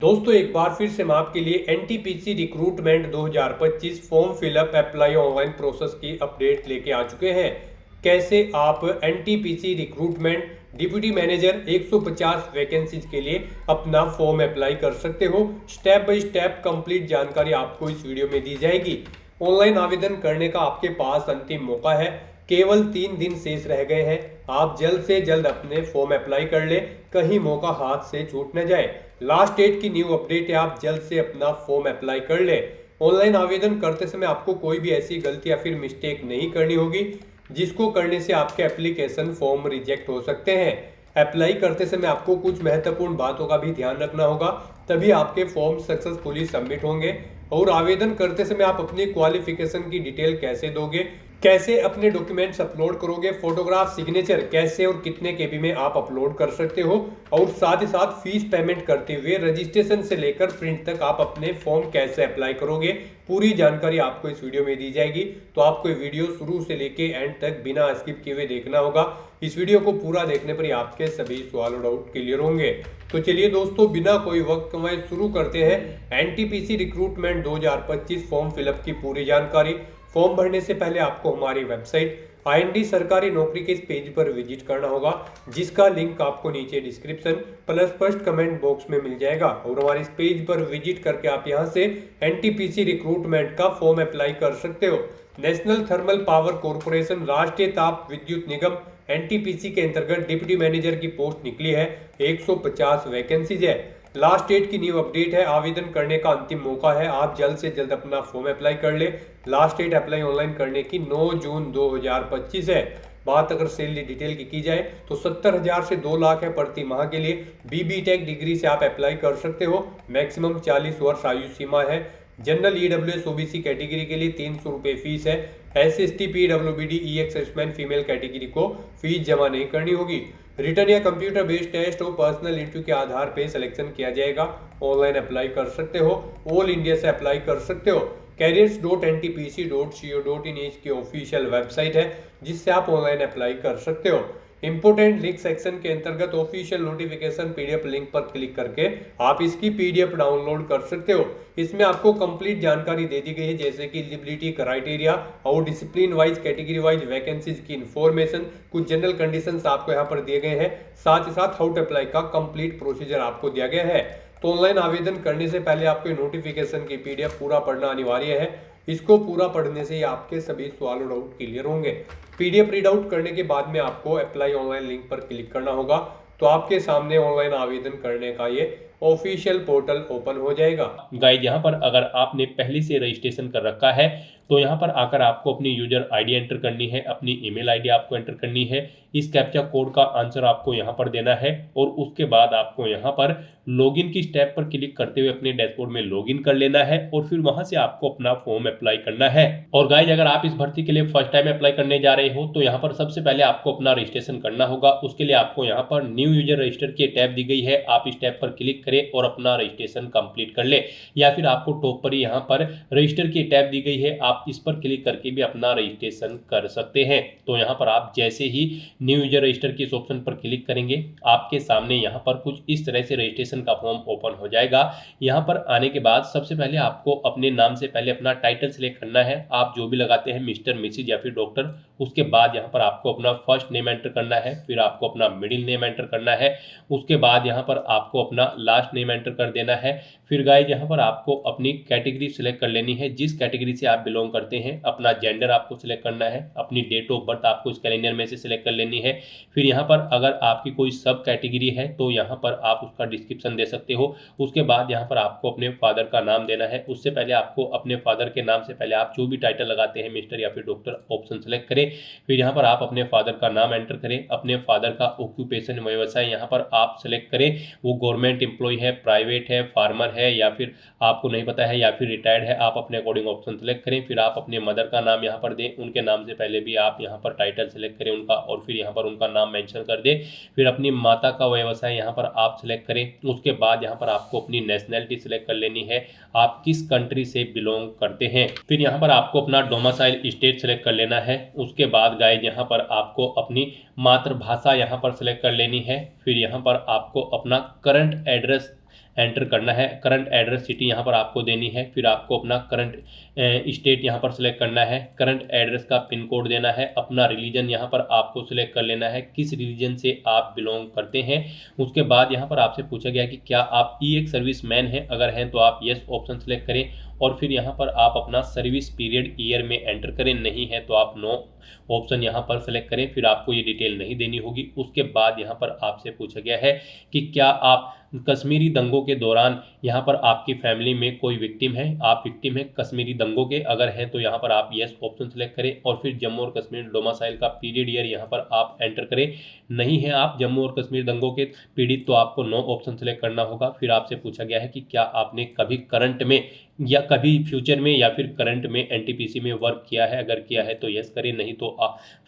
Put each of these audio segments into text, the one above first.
दोस्तों एक बार फिर से मैं आपके लिए NTPC recruitment 2025 form fill up apply online process की अपडेट लेके आ चुके हैं। कैसे आप NTPC recruitment deputy manager 150 vacancies के लिए अपना फॉर्म अप्लाई कर सकते हो। स्टेप बाय स्टेप कंप्लीट जानकारी आपको इस वीडियो में दी जाएगी। ऑनलाइन आवेदन करने का आपके पास अंतिम मौका है। केवल 3 दिन शेष रह गए हैं। आप जल्द से जल्द अपने फॉर्म अप्लाई कर ले, कहीं मौका हाथ से छूट न जाए। लास्ट डेट की न्यू अपडेट है, आप जल्द से अपना फॉर्म अप्लाई कर ले। ऑनलाइन आवेदन करते समय आपको कोई भी ऐसी गलती या फिर मिस्टेक नहीं करनी होगी जिसको करने से आपके एप्लीकेशन फॉर्म रिजेक्ट हो सकते हैं। अप्लाई करते समय आपको कुछ महत्वपूर्ण बातों का भी ध्यान रखना होगा, तभी आपके फॉर्म सक्सेसफुली सबमिट होंगे। और आवेदन करते समय आप अपनी क्वालिफिकेशन की डिटेल कैसे दोगे, कैसे अपने डॉक्यूमेंट्स अपलोड करोगे, फोटोग्राफ, सिग्नेचर कैसे और कितने केबी में आप अपलोड कर सकते हो, और साथ ही साथ फीस पेमेंट करते हुए रजिस्ट्रेशन से लेकर प्रिंट तक आप अपने फॉर्म कैसे अप्लाई करोगे, पूरी जानकारी आपको इस वीडियो में दी जाएगी। तो आपको ये वीडियो शुरू से लेके एंड तक बिना स्किप किए हुए देखना होगा। इस वीडियो को पूरा देखने पर ही आपके सभी सवाल और डाउट क्लियर होंगे। तो चलिए दोस्तों, बिना कोई वक्त गंवाए शुरू करते हैं एनटीपीसी रिक्रूटमेंट 2025 फॉर्म फिलअप की पूरी जानकारी। फॉर्म भरने से पहले आपको हमारी वेबसाइट आईएनडी सरकारी नौकरी के इस पेज पर विजिट करना होगा, जिसका लिंक आपको नीचे description plus first comment box में मिल जाएगा। और हमारे इस पेज पर विजिट करके आप यहां से एनटीपीसी रिक्रूटमेंट का फॉर्म अप्लाई कर सकते हो। नेशनल थर्मल पावर कॉर्पोरेशन, राष्ट्रीय ताप विद्युत निगम एनटीपीसी के अंतर्गत डिप्टी मैनेजर की पोस्ट निकली है। 150 वैकेंसीज है। लास्ट डेट की न्यू अपडेट है, आवेदन करने का अंतिम मौका है। आप जल्द से जल्द अपना फॉर्म अप्लाई कर ले। लास्ट डेट अप्लाई ऑनलाइन करने की 9 जून 2025 है। बात अगर सैलरी डिटेल की जाए तो 70,000 से 2 लाख है प्रति माह के लिए। बीबी टेक डिग्री से आप अप्लाई कर सकते हो। मैक्सिमम 40 वर्ष आयु सीमा है। जनरल ईडब्ल्यूएस ओबीसी कैटेगरी के लिए 300 रुपये फीस है। एसएसटी पीडब्ल्यूबीडी ईएक्स एक्समैन फीमेल कैटेगरी को फीस जमा नहीं करनी होगी। रिटर्न या कंप्यूटर बेस्ड टेस्ट और पर्सनल इंटरव्यू के आधार पर सिलेक्शन किया जाएगा। ऑनलाइन अप्लाई कर सकते हो, ऑल इंडिया से अप्लाई कर सकते हो। careers.ntpc.co.in इसकी ऑफिशियल वेबसाइट है, जिससे आप ऑनलाइन अप्लाई कर सकते हो। इंपोर्टेंट लिंक सेक्शन के अंतर्गत ऑफिशियल नोटिफिकेशन पीडीएफ लिंक पर क्लिक करके आप इसकी पीडीएफ डाउनलोड कर सकते हो। इसमें आपको कंप्लीट जानकारी दे दी गई है, जैसे कि एलिजिबिलिटी क्राइटेरिया और discipline wise, category wise vacancies की इंफॉर्मेशन, कुछ जनरल कंडीशंस आपको यहाँ पर दिए गए हैं। साथ ही साथ हाउ टू अप्लाई का कंप्लीट प्रोसीजर आपको दिया गया है। तो ऑनलाइन आवेदन करने से पहले आपको नोटिफिकेशन की पीडीएफ पूरा पढ़ना अनिवार्य है। इसको पूरा पढ़ने से ही आपके सभी सवाल और डाउट क्लियर होंगे। पीडीएफ रीड आउट करने के बाद में आपको अप्लाई ऑनलाइन लिंक पर क्लिक करना होगा, तो आपके सामने ऑनलाइन आवेदन करने का ये ऑफिशियल पोर्टल ओपन हो जाएगा। गाइज, यहाँ पर अगर आपने पहले से रजिस्ट्रेशन कर रखा है तो यहाँ पर आकर आपको अपनी यूजर आईडी एंटर करनी है, अपनी ईमेल आईडी आपको एंटर करनी है। इस कैप्चा कोड का आंसर आपको यहाँ पर देना है और उसके बाद आपको यहाँ पर लॉगिन की स्टेप पर क्लिक करते हुए अपने डैशबोर्ड में लॉगिन कर लेना है और फिर वहां से आपको अपना फॉर्म अप्लाई करना है। और गाइज, अगर आप इस भर्ती के लिए फर्स्ट टाइम अप्लाई करने जा रहे हो तो यहाँ पर सबसे पहले आपको अपना रजिस्ट्रेशन करना होगा। उसके लिए आपको यहाँ पर न्यू यूजर रजिस्टर की टैब दी गई है, आप इस टैब पर क्लिक करें और अपना रजिस्ट्रेशन कंप्लीट कर ले। या फिर आपको टॉप पर ही यहाँ पर रजिस्टर की टैब दी गई है, आप इस पर क्लिक करके भी अपना रजिस्ट्रेशन कर सकते हैं। तो यहाँ पर आप जैसे ही न्यू यूजर रजिस्टर के इस ऑप्शन पर क्लिक करेंगे, आपके सामने यहाँ पर कुछ इस तरह से रजिस्ट्रेशन का फॉर्म ओपन हो जाएगा। यहाँ पर आने के बाद सबसे पहले आपको अपने नाम से पहले अपना टाइटल सिलेक्ट करना है। आप जो भी लगाते हैं, मिस्टर, मिसिज या फिर डॉक्टर। उसके बाद यहाँ पर आपको अपना फर्स्ट नेम एंटर करना है, फिर आपको अपना मिडिल नेम एंटर करना है। उसके बाद यहाँ पर आपको अपना लास्ट नेम एंटर कर देना है। फिर गाइज, यहाँ पर आपको अपनी कैटेगरी सिलेक्ट कर लेनी है, जिस कैटेगरी से आप बिलोंग करते हैं। अपना जेंडर आपको सिलेक्ट करना है, अपनी डेट ऑफ बर्थ आपको इस कैलेंडर में से सिलेक्ट कर लेनी है। फिर यहाँ पर अगर आपकी कोई सब कैटेगरी है तो यहाँ पर आप उसका डिस्क्रिप्शन दे सकते हो। उसके बाद यहाँ पर आपको अपने फादर का नाम देना है। उससे पहले आपको अपने फादर के नाम से पहले आप जो भी टाइटल लगाते हैं, मिस्टर या फिर डॉक्टर, ऑप्शन सेलेक्ट करें। फिर यहाँ पर आप अपने फादर का नाम एंटर करें, अपने फादर का ऑक्यूपेशन, व्यवसाय यहाँ पर आप सेलेक्ट करें। वो गवर्नमेंट एम्प्लॉय है, प्राइवेट है, फार्मर है या फिर आपको नहीं पता है या फिर रिटायर्ड है, आप अपने अकॉर्डिंग ऑप्शन सेलेक्ट करें। फिर आप अपने मदर का नाम यहाँ पर दें, उनके नाम से पहले भी आप यहाँ पर टाइटल सेलेक्ट करें उनका और फिर यहाँ पर उनका नाम मेंशन कर दें। फिर अपनी माता का व्यवसाय यहाँ पर आप सिलेक्ट करें। उसके बाद यहाँ पर आपको अपनी नेशनैलिटी सिलेक्ट कर लेनी है, आप किस कंट्री से बिलोंग करते हैं। फिर यहाँ पर आपको अपना डोमिसाइल स्टेट सिलेक्ट कर लेना है। उसके बाद गाइज, यहाँ पर आपको अपनी मातृभाषा यहाँ पर सिलेक्ट कर लेनी है। फिर यहाँ पर आपको अपना करंट एड्रेस एंटर करना है। करंट एड्रेस सिटी यहाँ पर आपको देनी है, फिर आपको अपना करंट स्टेट यहाँ पर सिलेक्ट करना है, करंट एड्रेस का पिन कोड देना है, अपना रिलीजन यहाँ पर आपको सिलेक्ट कर लेना है, किस रिलीजन से आप बिलोंग करते हैं। उसके बाद यहाँ पर आपसे पूछा गया कि क्या आप एक सर्विस मैन हैं, अगर हैं तो आप येस ऑप्शन सेलेक्ट करें और फिर यहाँ पर आप अपना सर्विस पीरियड ईयर में एंटर करें, नहीं है तो आप नो ऑप्शन यहाँ पर सेलेक्ट करें, फिर आपको ये डिटेल नहीं देनी होगी। उसके बाद यहाँ पर आपसे पूछा गया है कि क्या आप कश्मीरी दंगों के दौरान यहाँ पर आपकी फैमिली में कोई विक्टिम है, आप विक्टिम है कश्मीरी दंगों के, अगर हैं तो यहाँ पर आप येस ऑप्शन सेलेक्ट करें और फिर जम्मू और कश्मीर डोमिसाइल का पीरियड ईयर यहाँ पर आप एंटर करें, नहीं है आप जम्मू और कश्मीर दंगों के पीड़ित तो आपको नो ऑप्शन सेलेक्ट करना होगा। फिर आपसे पूछा गया है कि क्या आपने कभी करंट में या कभी फ्यूचर में या फिर करंट में एनटीपीसी में वर्क किया है, अगर किया है तो यस करें, नहीं तो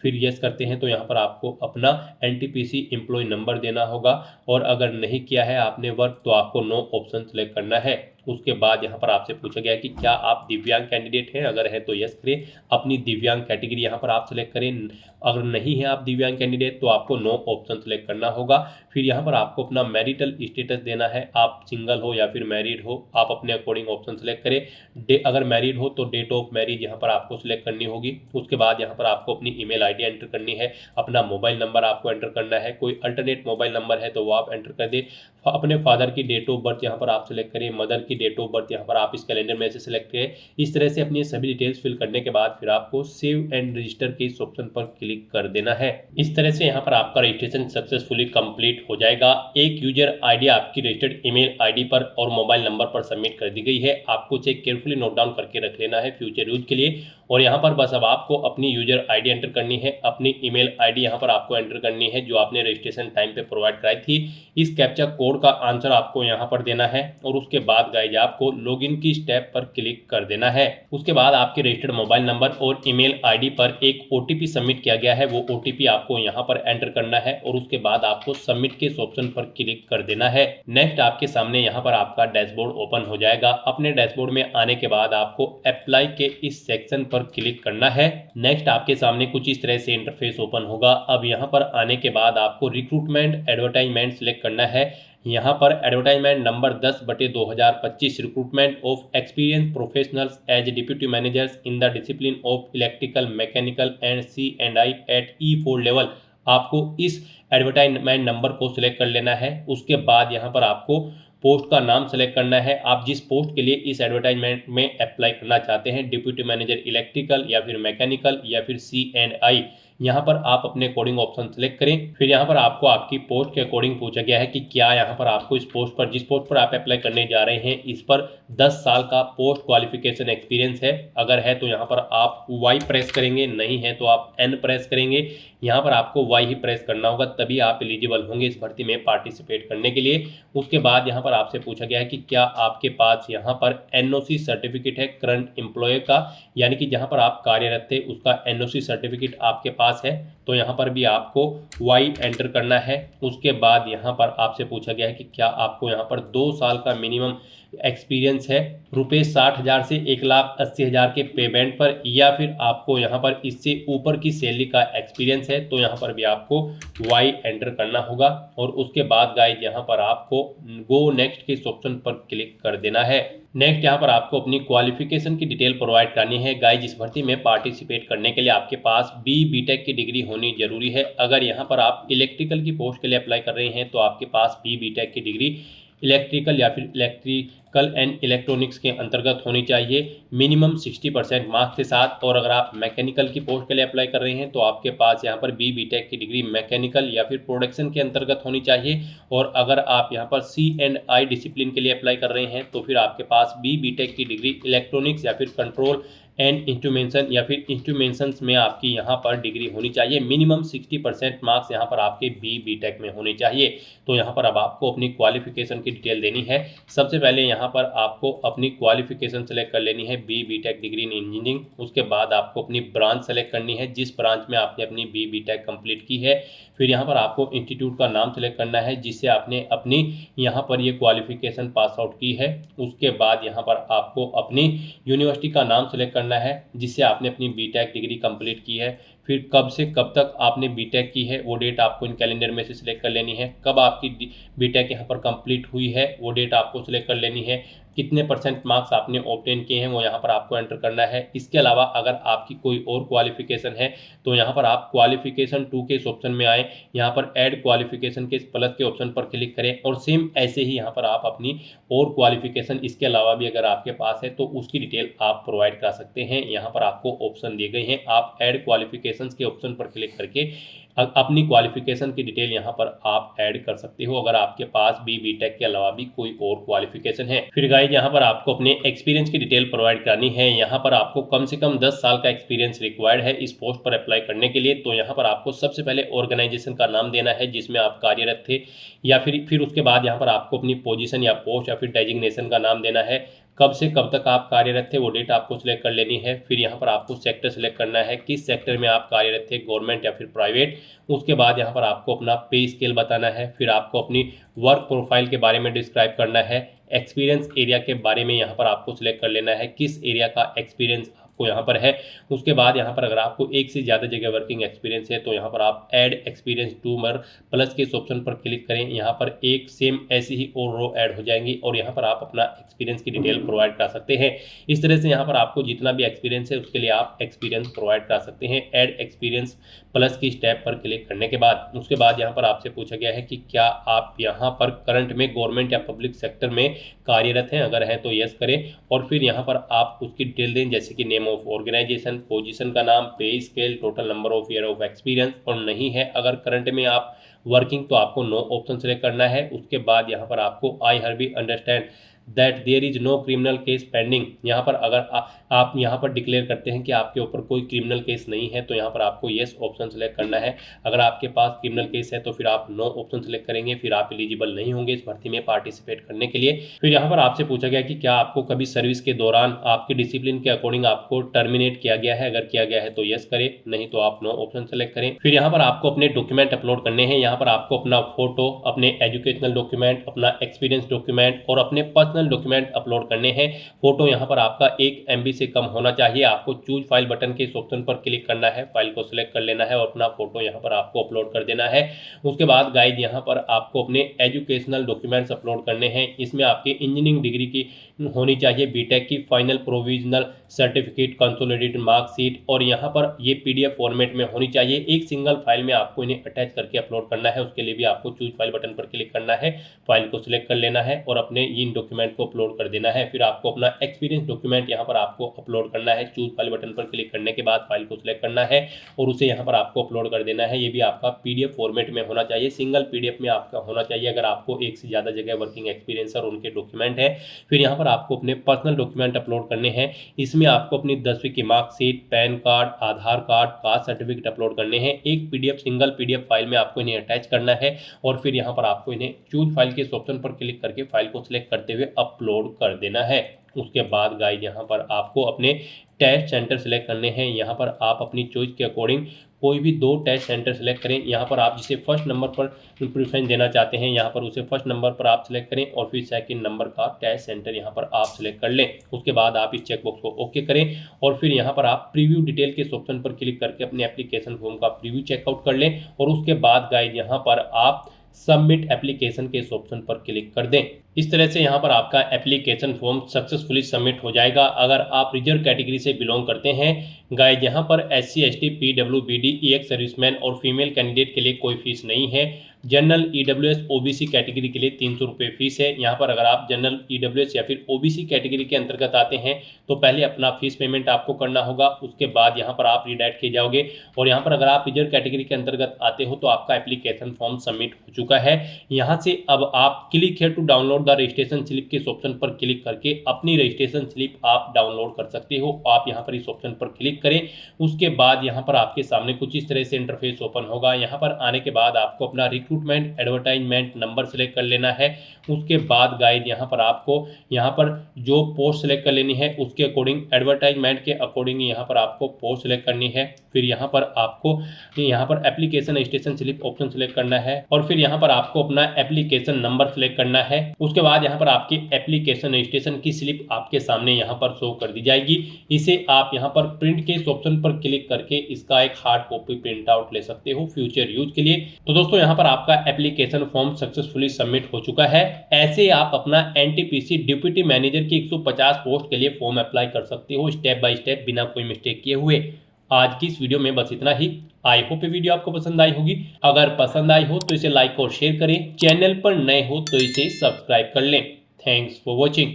फिर यस करते हैं तो यहाँ पर आपको अपना एनटीपीसी एम्प्लॉय नंबर देना होगा और अगर नहीं किया है आपने वर्क तो आपको नो ऑप्शन सेलेक्ट करना है। उसके बाद यहाँ पर आपसे पूछा गया है कि क्या आप दिव्यांग कैंडिडेट हैं, अगर है तो यस करें, अपनी दिव्यांग कैटेगरी यहाँ पर आप सेलेक्ट करें, अगर नहीं है आप दिव्यांग कैंडिडेट तो आपको नो ऑप्शन सेलेक्ट करना होगा। फिर यहाँ पर आपको अपना मैरिटल स्टेटस देना है, आप सिंगल हो या फिर मैरिड हो, आप अपने अकॉर्डिंग ऑप्शन सेलेक्ट करें। अगर मैरिड हो तो डेट ऑफ मैरिज यहाँ पर आपको सिलेक्ट करनी होगी। उसके बाद यहाँ पर आपको अपनी ईमेल आईडी एंटर करनी है, अपना मोबाइल नंबर आपको एंटर करना है, कोई अल्टरनेट मोबाइल नंबर है तो वो आप एंटर कर दे। अपने फादर की डेट ऑफ बर्थ यहाँ पर आप सिलेक्ट करें, मदर की डेट ऑफ बर्थ यहाँ पर आप इस कैलेंडर में से सिलेक्ट करें। इस तरह से अपनी सभी डिटेल्स फिल करने के बाद फिर आपको सेव एंड रजिस्टर के इस ऑप्शन पर क्लिक कर देना है। इस तरह से यहाँ पर आपका रजिस्ट्रेशन सक्सेसफुली कंप्लीट हो जाएगा। एक यूजर आईडी आपकी रजिस्टर्ड ईमेल आईडी पर और मोबाइल नंबर पर सबमिट कर दी गई है। आपको इसे केयरफुली नोट डाउन करके रख लेना है फ्यूचर यूज के लिए। और यहाँ पर बस अब आपको अपनी यूजर आईडी एंटर करनी है, अपनी ईमेल आईडी यहाँ पर आपको एंटर करनी है जो आपने रजिस्ट्रेशन टाइम पे प्रोवाइड कराई थी। इस कैप्चा कोड का आंसर आपको यहाँ पर देना है और उसके बाद गाइज आपको लॉगिन की स्टेप पर क्लिक कर देना है। उसके बाद आपके रजिस्टर्ड मोबाइल नंबर और ईमेल आईडी पर एक ओटीपी सबमिट किया गया है, वो ओटीपी आपको यहाँ पर एंटर करना है और उसके बाद आपको सबमिट के इस ऑप्शन पर क्लिक कर देना है। नेक्स्ट आपके सामने यहाँ पर आपका डैशबोर्ड ओपन हो जाएगा। अपने डैशबोर्ड में आने के बाद आपको अप्लाई के इस सेक्शन पर क्लिक करना है। नेक्स्ट आपके सामने कुछ इस तरह से इंटरफेस ओपन होगा। अब यहाँ पर आने के बाद आपको रिक्रूटमेंट एडवर्टाइजमेंट सिलेक्ट करना है। यहाँ पर advertisement number 10/2025 recruitment of experience professionals as deputy managers in the discipline of electrical mechanical and C&I at E4 level, आपको इस एडवर्टाइजमेंट नंबर को सिलेक्ट कर लेना है। उसके बाद यहाँ पर आपको पोस्ट का नाम सेलेक्ट करना है, आप जिस पोस्ट के लिए इस एडवर्टाइजमेंट में अप्लाई करना चाहते हैं, डिप्यूटी मैनेजर इलेक्ट्रिकल या फिर मैकेनिकल या फिर C&I, यहाँ पर आप अपने अकॉर्डिंग ऑप्शन सेलेक्ट करें। फिर यहाँ पर आपको आपकी पोस्ट के अकॉर्डिंग पूछा गया है कि क्या यहाँ पर आपको इस पोस्ट पर, जिस पोस्ट पर आप अप्लाई करने जा रहे हैं, इस पर 10 साल का पोस्ट क्वालिफिकेशन एक्सपीरियंस है। अगर है तो यहाँ पर आप Y प्रेस करेंगे, नहीं है तो आप N प्रेस करेंगे। यहाँ पर आपको Y ही प्रेस करना होगा, तभी आप एलिजिबल होंगे इस भर्ती में पार्टिसिपेट करने के लिए। उसके बाद यहाँ पर आपसे पूछा गया है कि क्या आपके पास यहाँ पर NOC सर्टिफिकेट है करंट एम्प्लॉय का, यानी कि जहाँ पर आप कार्यरत थे उसका NOC सर्टिफिकेट आपके पास है, तो यहाँ पर भी आपको Y एंटर करना है। उसके बाद यहाँ पर आपसे पूछा गया है कि क्या आपको यहाँ पर 2 साल का मिनिमम एक्सपीरियंस है ₹60,000 से 1,80,000 के पेमेंट पर, या फिर आपको यहाँ पर इससे ऊपर की सैलरी का एक्सपीरियंस है, तो यहाँ पर भी आपको Y एंटर करना होगा। और उसके बाद गाइज यहाँ पर आपको गो नेक्स्ट के इस ऑप्शन पर क्लिक कर देना है। नेक्स्ट यहाँ पर आपको अपनी क्वालिफिकेशन की डिटेल प्रोवाइड करनी है। गाइज इस भर्ती में पार्टिसिपेट करने के लिए आपके पास BTech की डिग्री होनी जरूरी है। अगर यहाँ पर आप इलेक्ट्रिकल की पोस्ट के लिए अप्लाई कर रहे हैं तो आपके पास BTech की डिग्री इलेक्ट्रिकल या फिर इलेक्ट्रिकल एंड इलेक्ट्रॉनिक्स के अंतर्गत होनी चाहिए मिनिमम 60% मार्क्स के साथ। और अगर आप मैकेनिकल की पोस्ट के लिए अप्लाई कर रहे हैं तो आपके पास यहाँ पर BTech की डिग्री मैकेनिकल या फिर प्रोडक्शन के अंतर्गत होनी चाहिए। और अगर आप यहाँ पर C&I डिसिप्लिन के लिए अप्लाई कर रहे हैं तो फिर आपके पास BTech की डिग्री इलेक्ट्रॉनिक्स या फिर कंट्रोल एंड इंस्ट्रूमेंशन या फिर इंस्ट्रूमेंशंस में आपकी यहाँ पर डिग्री होनी चाहिए। मिनिमम 60% मार्क्स यहाँ पर आपके BTech में होने चाहिए। तो यहाँ पर अब आपको अपनी क्वालिफिकेशन की डिटेल देनी है। सबसे पहले यहाँ पर आपको अपनी क्वालिफिकेशन सेलेक्ट कर लेनी है, BTech डिग्री इन इंजीनियरिंग। उसके बाद आपको अपनी ब्रांच सेलेक्ट करनी है, जिस ब्रांच में आपने अपनी BTech कंप्लीट की है। फिर यहाँ पर आपको इंस्टीट्यूट का नाम सेलेक्ट करना है जिससे आपने अपनी यहाँ पर ये क्वालिफिकेशन पास आउट की है। उसके बाद यहाँ पर आपको अपनी यूनिवर्सिटी का नाम सेलेक्ट करना है जिससे आपने अपनी BTech डिग्री कंप्लीट की है। फिर कब से कब तक आपने बीटेक की है वो डेट आपको इन कैलेंडर में से सिलेक्ट कर लेनी है, कब आपकी बीटेक यहाँ पर कंप्लीट हुई है वो डेट आपको सिलेक्ट कर लेनी है, कितने % मार्क्स आपने ऑब्टेन किए हैं वो यहाँ पर आपको एंटर करना है। इसके अलावा अगर आपकी कोई और क्वालिफिकेशन है तो यहाँ पर आप क्वालिफिकेशन 2 के इस ऑप्शन में आए, यहाँ पर ऐड क्वालिफिकेशन के प्लस के ऑप्शन पर क्लिक करें और सेम ऐसे ही यहाँ पर आप अपनी और क्वालिफिकेशन इसके अलावा भी अगर आपके पास है तो उसकी डिटेल आप प्रोवाइड कर सकते हैं। यहाँ पर आपको ऑप्शन दिए गए हैं, आप ऐड क्वालिफिकेशन के ऑप्शन पर क्लिक करके अपनी क्वालिफिकेशन की डिटेल यहाँ पर आप ऐड कर सकते हो अगर आपके पास भी बीटेक के अलावा भी कोई और क्वालिफिकेशन है। फिर गाइस यहाँ पर आपको अपने एक्सपीरियंस की डिटेल प्रोवाइड करनी है। यहाँ पर आपको कम से कम 10 साल का एक्सपीरियंस रिक्वायर्ड है इस पोस्ट पर अप्लाई करने के लिए। तो यहाँ पर आपको सबसे पहले ऑर्गेनाइजेशन का नाम देना है जिसमें आप कार्यरत थे, या फिर उसके बाद यहाँ पर आपको अपनी पोजीशन या पोस्ट या फिर डेजिग्नेशन का नाम देना है, कब से कब तक आप कार्यरत थे वो डेट आपको सिलेक्ट कर लेनी है। फिर यहाँ पर आपको सेक्टर सिलेक्ट करना है, किस सेक्टर में आप कार्यरत थे, गवर्नमेंट या फिर प्राइवेट। उसके बाद यहाँ पर आपको अपना पे स्केल बताना है, फिर आपको अपनी वर्क प्रोफाइल के बारे में डिस्क्राइब करना है, एक्सपीरियंस एरिया के बारे में यहाँ पर आपको सिलेक्ट कर लेना है, किस एरिया का एक्सपीरियंस आपको यहाँ पर है। उसके बाद यहाँ पर अगर आपको एक से ज़्यादा जगह वर्किंग एक्सपीरियंस है तो यहाँ पर आप ऐड एक्सपीरियंस 2 मर प्लस के इस ऑप्शन पर क्लिक करें। यहाँ पर एक सेम ऐसी ही और रो ऐड हो जाएंगी और यहाँ पर आप अपना एक्सपीरियंस की डिटेल प्रोवाइड कर सकते हैं। इस तरह से यहाँ पर आपको जितना भी एक्सपीरियंस है उसके लिए आप एक्सपीरियंस प्रोवाइड कर सकते हैं। ऐड एक्सपीरियंस प्लस की स्टेप पर क्लिक करने के बाद उसके बाद यहाँ पर आपसे पूछा गया है कि क्या आप यहाँ पर करंट में गवर्नमेंट या पब्लिक सेक्टर में कार्यरत हैं, अगर हैं तो यस करें और फिर यहाँ पर आप उसकी डिटेल दें जैसे कि नेम ऑफ ऑर्गेनाइजेशन, पोजीशन का नाम, पे scale, total number of year of experience. और नहीं है अगर करंट में आप वर्किंग तो आपको नो ऑप्शन सेलेक्ट करना है। उसके बाद यहाँ पर आपको I hereby understand that there is no criminal case pending. यहाँ पर अगर आप यहाँ पर डिक्लेयर करते हैं कि आपके ऊपर कोई क्रिमिनल केस नहीं है तो यहाँ पर आपको येस ऑप्शन सेलेक्ट करना है। अगर आपके पास क्रिमिनल केस है तो फिर आप नो ऑप्शन सेलेक्ट करेंगे, फिर आप एलिजिबल नहीं होंगे इस भर्ती में पार्टिसिपेट करने के लिए। फिर यहाँ पर आपसे पूछा गया कि क्या आपको कभी सर्विस के दौरान आपके डिसिप्लिन के अकॉर्डिंग आपको टर्मिनेट किया गया है, अगर किया गया है तो यस करें, नहीं तो आप नो ऑप्शन सेलेक्ट करें। फिर यहाँ पर आपको अपने डॉक्यूमेंट अपलोड करने हैं। यहाँ पर आपको अपना फोटो, अपने एजुकेशनल डॉक्यूमेंट, अपना एक्सपीरियंस डॉक्यूमेंट और अपने पर्सनल डॉक्यूमेंट अपलोड करने हैं। फोटो यहाँ पर आपका 1 MB से कम होना चाहिए। आपको चूज फाइल बटन के इस ऑप्शन पर क्लिक करना है, फाइल को सिलेक्ट कर लेना है और अपना फोटो यहाँ पर आपको अपलोड कर देना है। उसके बाद गाइड यहाँ पर आपको अपने एजुकेशनल डॉक्यूमेंट्स अपलोड करने हैं। इसमें आपकी इंजीनियरिंग डिग्री की होनी चाहिए, बीटेक की final provisional certificate, consolidated marksheet और यहाँ पर ये PDF फॉर्मेट में होनी चाहिए। एक सिंगल फाइल में आपको इन्हें अटैच करके अपलोड करना है। उसके लिए भी आपको चूज फाइल बटन पर क्लिक करना है, फाइल को सिलेक्ट कर लेना है और अपने इन डॉक्यूमेंट को अपलोड कर देना है। फिर आपको अपना एक्सपीरियंस डॉक्यूमेंट यहाँ पर आपको अपलोड करना है। चूज फाइल बटन पर क्लिक करने के बाद फाइल को सिलेक्ट करना है और उसे यहाँ पर आपको अपलोड कर देना है। ये भी आपका PDF फॉर्मेट में होना चाहिए, सिंगल PDF में आपका होना चाहिए अगर आपको एक से ज़्यादा जगह वर्किंग एक्सपीरियंस और उनके डॉक्यूमेंट है। फिर यहाँ पर आपको अपने पर्सनल डॉक्यूमेंट अपलोड करने हैं। इसमें आपको अपनी 10वीं की मार्कशीट, पैन कार्ड, आधार कार्ड, कास्ट सर्टिफिकेट अपलोड करने हैं। एक PDF सिंगल PDF फाइल में आपको इन्हें अटैच करना है और फिर यहाँ पर आपको इन्हें चूज फाइल के ऑप्शन पर क्लिक करके फाइल को सिलेक्ट करते हुए अपलोड कर देना है। उसके बाद गाइड यहाँ पर आपको अपने टेस्ट सेंटर सेलेक्ट करने हैं। यहाँ पर आप अपनी चॉइस के अकॉर्डिंग कोई भी 2 टेस्ट सेंटर सेलेक्ट करें। यहाँ पर आप जिसे फर्स्ट नंबर पर प्रेफरेंस देना चाहते हैं यहाँ पर उसे फर्स्ट नंबर पर आप सिलेक्ट करें और फिर सेकंड नंबर का टेस्ट सेंटर यहाँ पर आप सिलेक्ट कर लें। उसके बाद आप इस चेकबॉक्स को ओके करें और फिर यहाँ पर आप प्रीव्यू डिटेल के ऑप्शन पर क्लिक करके अपने एप्लीकेशन फॉर्म का प्रीव्यू चेकआउट कर लें और उसके बाद गाइड यहाँ पर आप सबमिट एप्लीकेशन के इस ऑप्शन पर क्लिक कर दें। इस तरह से यहाँ पर आपका एप्लीकेशन फॉर्म सक्सेसफुली सबमिट हो जाएगा। अगर आप रिजर्व कैटेगरी से बिलोंग करते हैं गाइड यहाँ पर SC ST PWBD EX serviceman और फीमेल कैंडिडेट के लिए कोई फीस नहीं है। जनरल EWS OBC कैटेगरी के लिए 300 रुपये फीस है। यहाँ पर अगर आप जनरल EWS या फिर OBC कैटेगरी के अंतर्गत आते हैं तो पहले अपना फीस पेमेंट आपको करना होगा, उसके बाद यहाँ पर आप रिडायरेक्ट किए जाओगे। और यहाँ पर अगर आप रिजर्व कैटेगरी के अंतर्गत आते हो तो आपका एप्लीकेशन फॉर्म सबमिट हो चुका है। यहाँ से अब आप click here to download the registration slip के इस ऑप्शन पर क्लिक करके अपनी रजिस्ट्रेशन स्लिप आप डाउनलोड कर सकते हो। आप यहाँ पर इस ऑप्शन पर क्लिक करें। उसके बाद यहाँ पर आपके सामने कुछ इस तरह से इंटरफेस ओपन होगा। यहाँ पर आने के बाद आपको अपना रिक्रूटमेंट एडवर्टाइजमेंट नंबर सेलेक्ट कर लेना है। उसके बाद गाइड यहाँ पर आपको यहाँ पर जो पोस्ट सेलेक्ट कर लेनी है उसके अकॉर्डिंग, एडवर्टाइजमेंट के अकॉर्डिंग यहाँ पर आपको पोस्ट सेलेक्ट करनी है। फिर यहाँ पर आपको यहाँ पर application registration slip option select करना है और फिर यहाँ पर आपको अपना एप्लीकेशन नंबर सेलेक्ट करना है। उसके बाद यहाँ पर आपके एप्लीकेशन रजिस्ट्रेशन की स्लिप आपके सामने यहाँ पर शो कर दी जाएगी। इसे आप यहाँ पर प्रिंट के इस ऑप्शन पर क्लिक करके इसका एक हार्ड कॉपी प्रिंट आउट ले सकते हो फ्यूचर यूज के लिए। तो दोस्तों यहाँ पर आपका एप्लीकेशन फॉर्म सक्सेसफुली सबमिट हो चुका है। ऐसे आप अपना एनटीपीसी डिप्टी मैनेजर की 150 पोस्ट के लिए फॉर्म अप्लाई कर सकते हो स्टेप बाय स्टेप, बिना कोई मिस्टेक किए हुए। आज की इस वीडियो में बस इतना ही। आई होप ये वीडियो आपको पसंद आई होगी। अगर पसंद आई हो तो इसे लाइक और शेयर करें। चैनल पर नए हो तो इसे सब्सक्राइब कर लें। Thanks for watching.